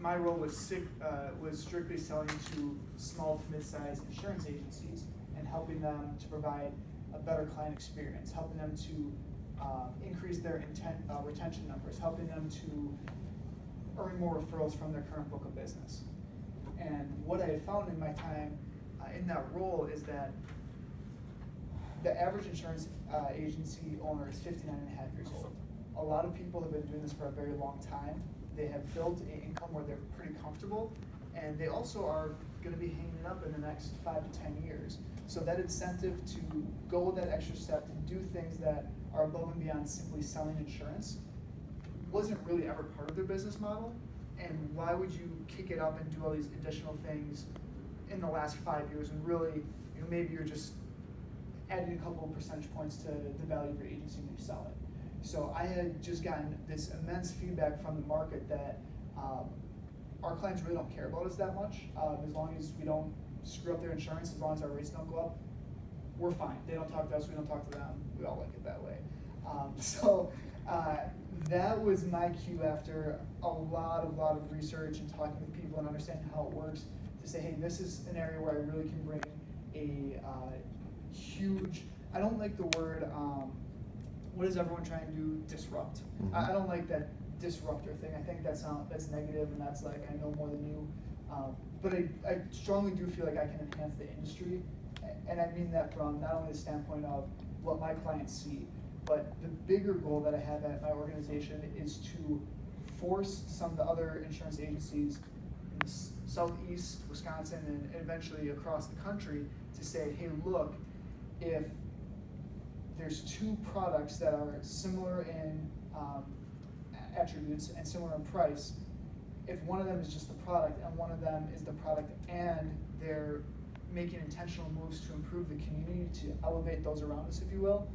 my role was strictly selling to small to mid-sized insurance agencies and helping them to provide a better client experience, helping them to increase their retention numbers, helping them to earn more referrals from their current book of business. And what I have found in my time in that role is that the average insurance agency owner is 59 and a half years old. A lot of people have been doing this for a very long time. They have built an income where they're pretty comfortable, and they also are going to be hanging it up in the next 5 to 10 years. So that incentive to go that extra step, to do things that are above and beyond simply selling insurance, wasn't really ever part of their business model. And why would you kick it up and do all these additional things in the last 5 years when really, maybe you're just adding a couple of percentage points to the value of your agency when you sell it. So I had just gotten this immense feedback from the market that our clients really don't care about us that much. As long as we don't screw up their insurance, as long as our rates don't go up, we're fine. They don't talk to us, we don't talk to them. We all like it that way. That was my cue after a lot of research and talking with people and understanding how it works to say, hey, this is an area where I really can bring a huge, I don't like the word, what is everyone trying to do? Disrupt. Mm-hmm. I don't like that disruptor thing. I think that's negative, and that's like, I know more than you. But I strongly do feel like I can enhance the industry, and I mean that from not only the standpoint of what my clients see, but the bigger goal that I have at my organization is to force some of the other insurance agencies in Southeast Wisconsin and eventually across the country to say, hey, look, if there's two products that are similar in attributes and similar in price, if one of them is just the product and one of them is the product and they're making intentional moves to improve the community, to elevate those around us, if you will,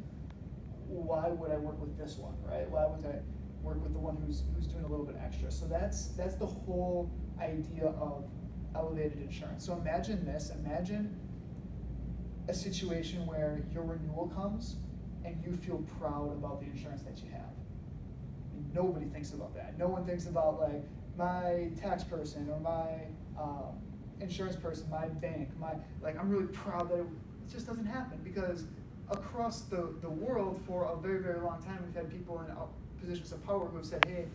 why would I work with this one, right? Why would I work with the one who's doing a little bit extra? So that's the whole idea of elevated insurance. So imagine this, imagine a situation where your renewal comes and you feel proud about the insurance that you have. Nobody thinks about that. No one thinks about like my tax person or my insurance person, my bank, I'm really proud that it just doesn't happen, because across the world for a very, very long time we've had people in positions of power who have said, hey,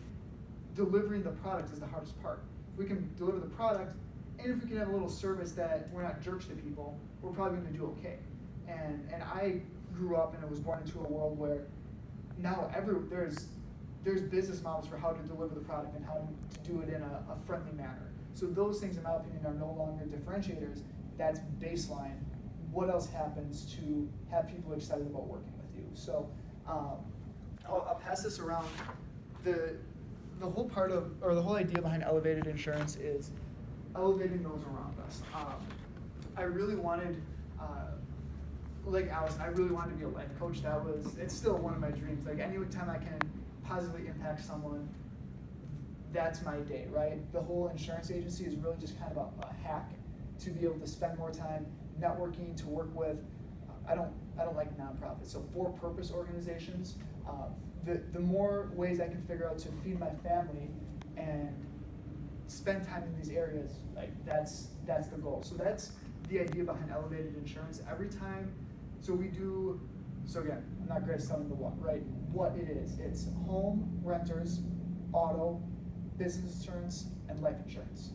delivering the product is the hardest part. If we can deliver the product, and if we can have a little service that we're not jerks to people, we're probably going to do okay. And I grew up and I was born into a world where now there's business models for how to deliver the product and how to do it in a friendly manner. So those things, in my opinion, are no longer differentiators. That's baseline. What else happens to have people excited about working with you? So I'll pass this around. The whole part of, or the whole idea behind elevated insurance is elevating those around us. I really wanted, like Allison, I really wanted to be a life coach. It's still one of my dreams. Like any time I can positively impact someone, that's my day, right? The whole insurance agency is really just kind of a hack to be able to spend more time networking, to work with, I don't like nonprofits, so for-purpose organizations. The more ways I can figure out to feed my family and spend time in these areas, like that's the goal. So that's the idea behind elevated insurance. Every time, so again, I'm not great at selling the what, right? What it is, it's home, renters, auto, business insurance, and life insurance.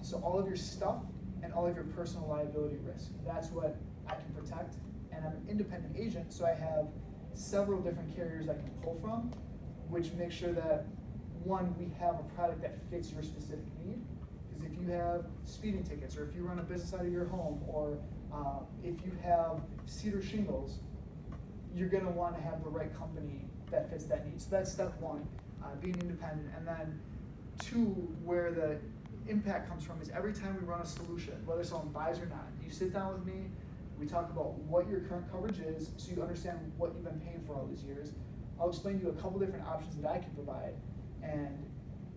So all of your stuff and all of your personal liability risk, that's what I can protect. And I'm an independent agent, so I have several different carriers I can pull from, which makes sure that, one, we have a product that fits your specific need. Because if you have speeding tickets, or if you run a business out of your home, or if you have cedar shingles, you're gonna wanna have the right company that fits that need. So that's step one, being independent. And then two, where the impact comes from is every time we run a solution, whether someone buys or not, you sit down with me, we talk about what your current coverage is, so you understand what you've been paying for all these years. I'll explain to you a couple different options that I can provide, and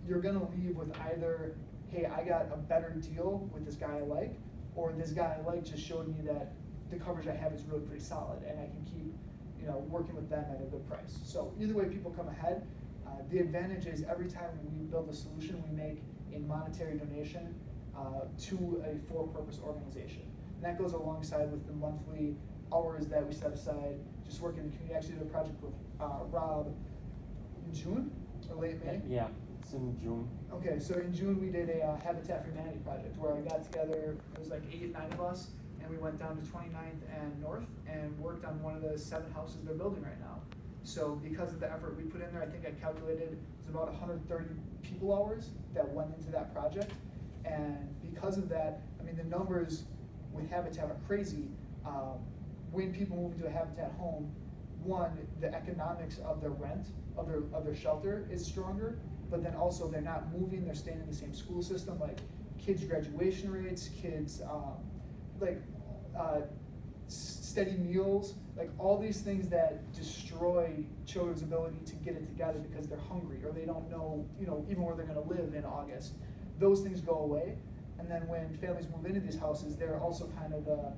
you're gonna leave with either, hey, I got a better deal with this guy I like, or this guy I like just showed me that the coverage I have is really pretty solid, and I can keep working with them at a good price. So either way, people come ahead. The advantage is every time we build a solution, we make in monetary donation to a for-purpose organization. And that goes alongside with the monthly hours that we set aside, just working in the community. Actually did a project with Rob in June or late May? Yeah, it's in June. Okay, so in June we did a Habitat for Humanity project where I got together, it was like 8, 9 of us, and we went down to 29th and North and worked on one of the 7 houses they're building right now. So because of the effort we put in there, I think I calculated it was about 130 people hours that went into that project. And because of that, I mean, the numbers with Habitat are crazy. When people move into a Habitat home, one, the economics of their rent, of their shelter is stronger, but then also they're not moving, they're staying in the same school system, like kids' graduation rates, kids, steady meals, like all these things that destroy children's ability to get it together because they're hungry or they don't know, even where they're gonna live in August. Those things go away. And then when families move into these houses, they're also kind of a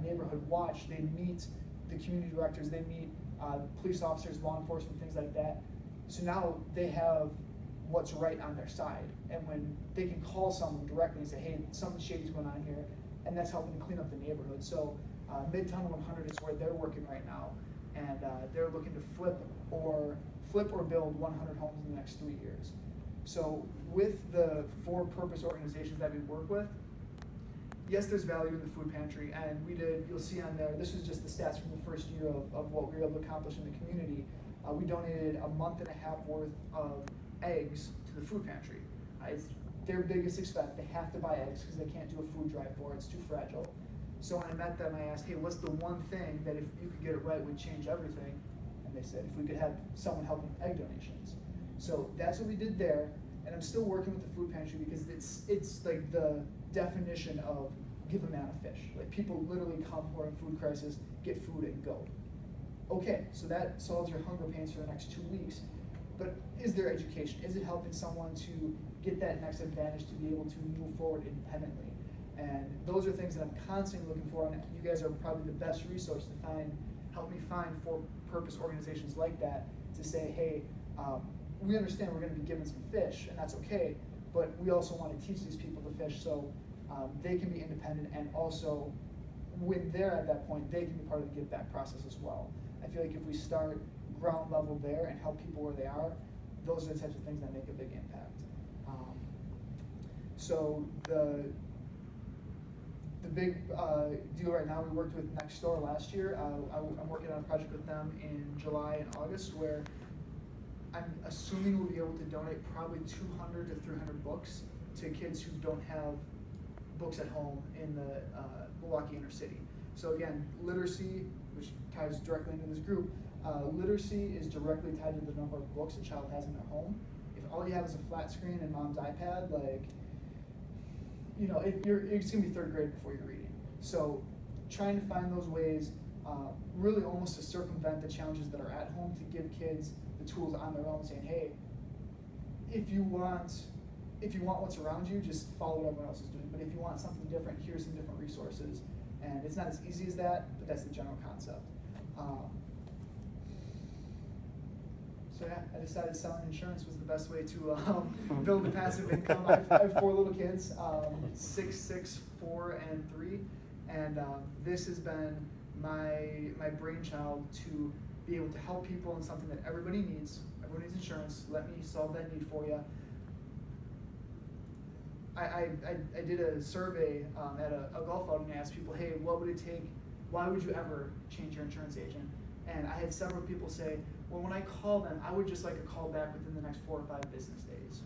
neighborhood watch. They meet the community directors, they meet police officers, law enforcement, things like that. So now they have what's right on their side. And when they can call someone directly and say, hey, something shady's going on here, and that's helping to clean up the neighborhood. So Midtown 100 is where they're working right now, and they're looking to flip or build 100 homes in the next 3 years. So with the for-purpose organizations that we work with, yes, there's value in the food pantry, and you'll see on there, this was just the stats from the first year of what we were able to accomplish in the community. We donated a month and a half worth of eggs to the food pantry. It's their biggest expense. They have to buy eggs because they can't do a food drive for it, it's too fragile. So when I met them, I asked, hey, what's the one thing that if you could get it right would change everything? And they said, if we could have someone helping egg donations. So that's what we did there, and I'm still working with the food pantry because it's like the definition of give a man a fish. Like people literally come who are in food crisis, get food and go. Okay, so that solves your hunger pains for the next 2 weeks, but is there education? Is it helping someone to get that next advantage to be able to move forward independently? And those are things that I'm constantly looking for, and you guys are probably the best resource to help me find for-purpose organizations like that to say, hey, we understand we're going to be given some fish, and that's okay, but we also want to teach these people to fish so they can be independent, and also when they're at that point, they can be part of the give back process as well. I feel like if we start ground level there and help people where they are, those are the types of things that make a big impact. So the big deal right now, we worked with Nextdoor last year. I'm working on a project with them in July and August where I'm assuming we'll be able to donate probably 200 to 300 books to kids who don't have books at home in the Milwaukee inner city. So again, literacy, which ties directly into this group, literacy is directly tied to the number of books a child has in their home. If all you have is a flat screen and mom's iPad, like, it's gonna be 3rd grade before you're reading. So trying to find those ways, really almost to circumvent the challenges that are at home, to give kids the tools on their own, saying, hey, if you want what's around you, just follow what everyone else is doing. But if you want something different, here's some different resources. And it's not as easy as that, but that's the general concept. So yeah, I decided selling insurance was the best way to build a passive income. I have 4 little kids, 6, 4, and 3. And this has been my brainchild to be able to help people in something that everybody needs. Everybody needs insurance. Let me solve that need for you. I did a survey at a golf outing and asked people, hey, what would it take? Why would you ever change your insurance agent? And I had several people say, well, when I call them, I would just like a call back within the next 4 or 5 business days.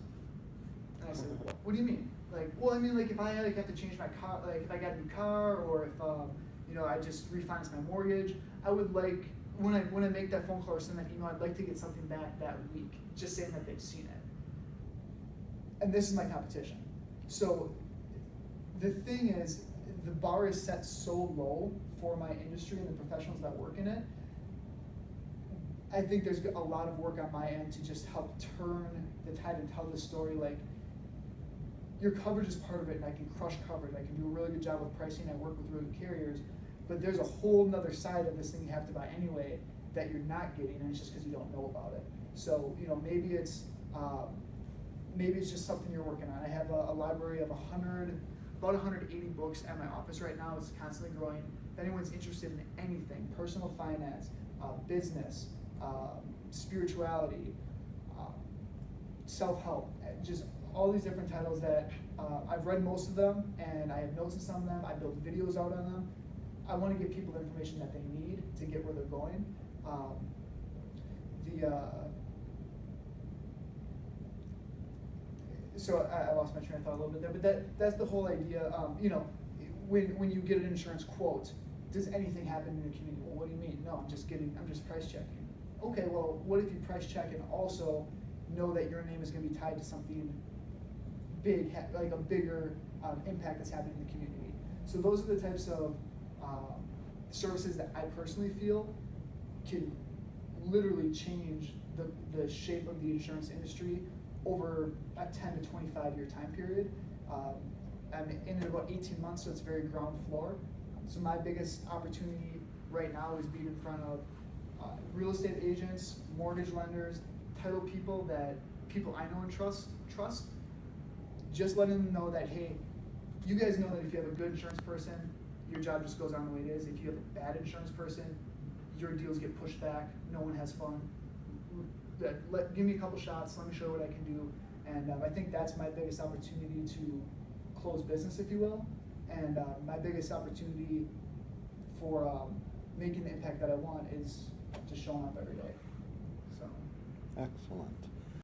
And I said, what do you mean? Like, well, I mean, like if I have to change my car, like if I got a new car, or if I just refinance my mortgage, I would like when I make that phone call or send that email, I'd like to get something back that week, just saying that they've seen it. And this is my competition. So the thing is, the bar is set so low for my industry and the professionals that work in it. I think there's a lot of work on my end to just help turn the tide and tell the story. Like, your coverage is part of it, and I can crush coverage. I can do a really good job with pricing. I work with really good carriers, but there's a whole nother side of this thing you have to buy anyway that you're not getting, and it's just because you don't know about it. So maybe it's maybe it's just something you're working on. I have a library of about 180 books at my office right now. It's constantly growing. If anyone's interested in anything, personal finance, business, spirituality, self-help, just all these different titles that I've read most of them, and I have notes on some of them. I build videos out on them. I want to give people the information that they need to get where they're going. So I lost my train of thought a little bit there, but that's the whole idea. You know, when you get an insurance quote, does anything happen in your community? Well, what do you mean? No, I'm just price checking. Okay, well, what if you price check and also know that your name is going to be tied to something big, like a bigger impact that's happening in the community? So those are the types of services that I personally feel can literally change the shape of the insurance industry over a 10 to 25 year time period. I'm in it about 18 months, so it's very ground floor. So my biggest opportunity right now is being in front of real estate agents, mortgage lenders, title people that people I know and trust. Just letting them know that, hey, you guys know that if you have a good insurance person, your job just goes on the way it is. If you have a bad insurance person, your deals get pushed back, no one has fun. Give me a couple shots, let me show you what I can do. And I think that's my biggest opportunity to close business, if you will. And my biggest opportunity for making the impact that I want is just showing up every day. So. Excellent.